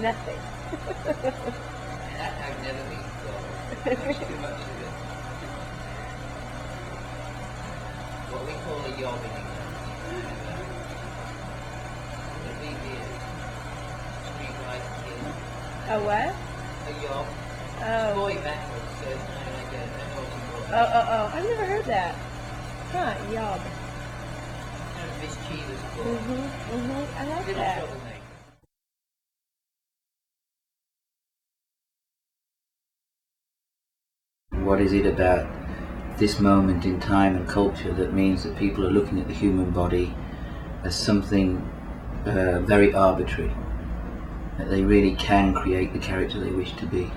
nothing. I've never been told. There's too much of it. What we call a YOB in England. The BB Street Life Kid. A what? A YOB. Oh. Boy backwards, so it's kind of like a naughty boy. Oh. I've never heard that. Huh, YOB. Kind of mischievous boy. I like Little that. troublemaker. What is it about this moment in time and culture that means that people are looking at the human body as something very arbitrary, that they really can create the character they wish to be?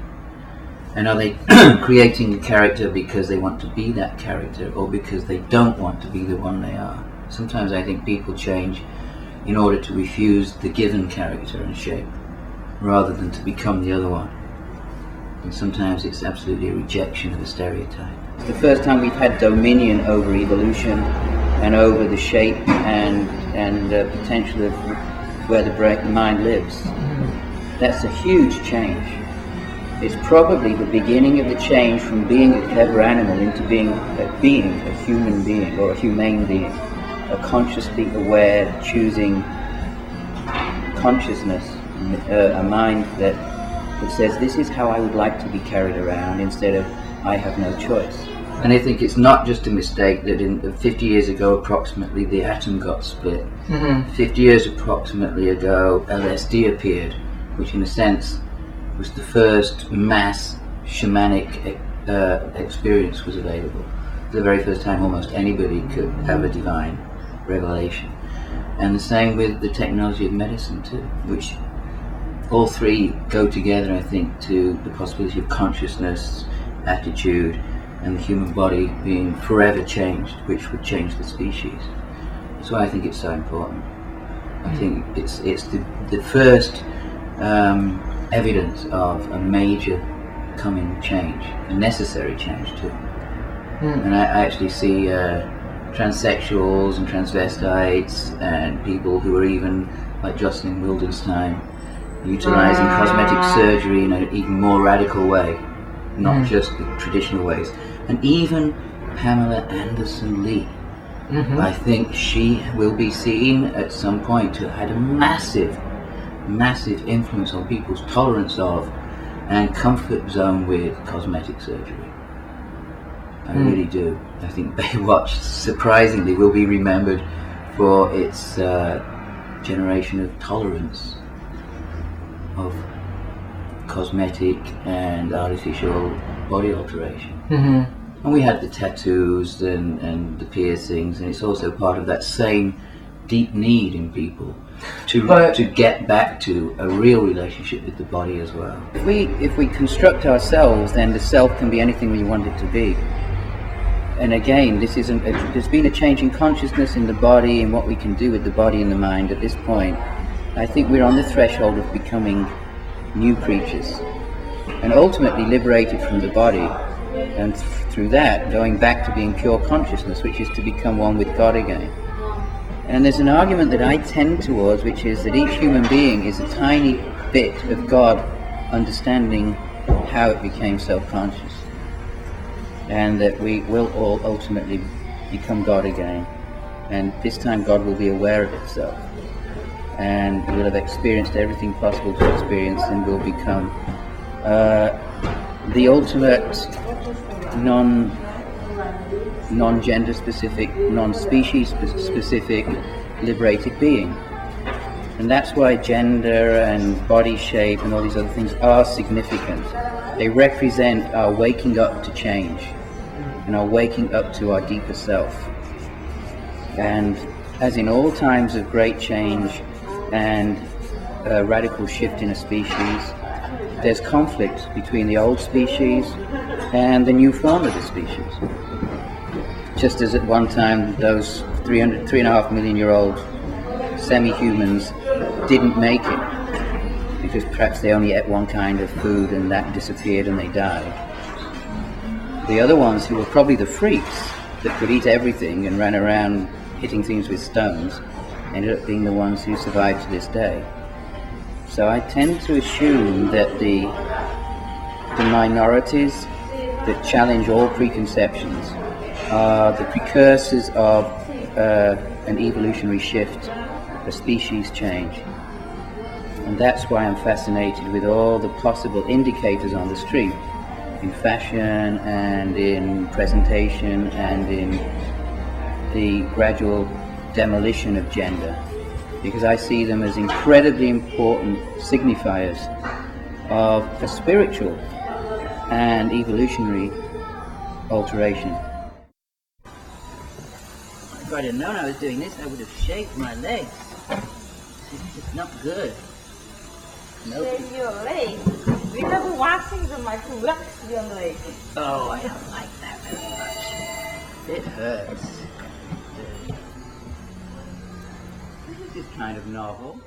And are they creating a character because they want to be that character, or because they don't want to be the one they are? Sometimes I think people change in order to refuse the given character and shape, rather than to become the other one. And sometimes it's absolutely a rejection of a stereotype. It's the first time we've had dominion over evolution and over the shape and potential of where the mind lives. That's a huge change. It's probably the beginning of the change from being a clever animal into being a human being, or a humane being, a consciously aware, choosing consciousness, a mind that says, this is how I would like to be carried around, instead of I have no choice. And I think it's not just a mistake that 50 years ago approximately the atom got split. 50 years approximately ago LSD appeared, which in a sense was the first mass shamanic experience was available. For the very first time almost anybody could have a divine revelation. And the same with the technology of medicine too, which all three go together, I think, to the possibility of consciousness, attitude, and the human body being forever changed, which would change the species. That's why I think it's so important. I think it's the first evidence of a major coming change, a necessary change too. And I actually see transsexuals and transvestites and people who are even, like Jocelyn Wildenstein, utilizing cosmetic surgery in an even more radical way, not just the traditional ways. And even Pamela Anderson Lee, I think she will be seen at some point to have had a massive influence on people's tolerance of and comfort zone with cosmetic surgery. I really do. I think Baywatch, surprisingly, will be remembered for its generation of tolerance of cosmetic and artificial body alteration. And we had the tattoos and the piercings, and it's also part of that same deep need in people to get back to a real relationship with the body as well. If we construct ourselves, then the self can be anything we want it to be. And again, there's been a change in consciousness in the body and what we can do with the body and the mind at this point. I think we're on the threshold of becoming new creatures and ultimately liberated from the body, and through that going back to being pure consciousness, which is to become one with God again. And there's an argument that I tend towards, which is that each human being is a tiny bit of God understanding how it became self-conscious, and that we will all ultimately become God again, and this time God will be aware of itself and will have experienced everything possible to experience, and will become the ultimate non-gender specific, non-species specific liberated being. And that's why gender and body shape and all these other things are significant. They represent our waking up to change and our waking up to our deeper self. And as in all times of great change and a radical shift in a species, there's conflict between the old species and the new form of the species. Just as at one time those 3.5 million year old semi-humans didn't make it because perhaps they only ate one kind of food and that disappeared and they died. The other ones, who were probably the freaks that could eat everything and ran around hitting things with stones, ended up being the ones who survived to this day. So I tend to assume that the minorities that challenge all preconceptions are the precursors of an evolutionary shift, a species change. And that's why I'm fascinated with all the possible indicators on the street, in fashion and in presentation and in the gradual demolition of gender, because I see them as incredibly important signifiers of a spiritual and evolutionary alteration. If I'd have known I was doing this, I would have shaved my legs. This is not good. Nope. Shave your leg. We never washing them like to wax your leg. Oh, I don't like that very much. It hurts. This is kind of novel.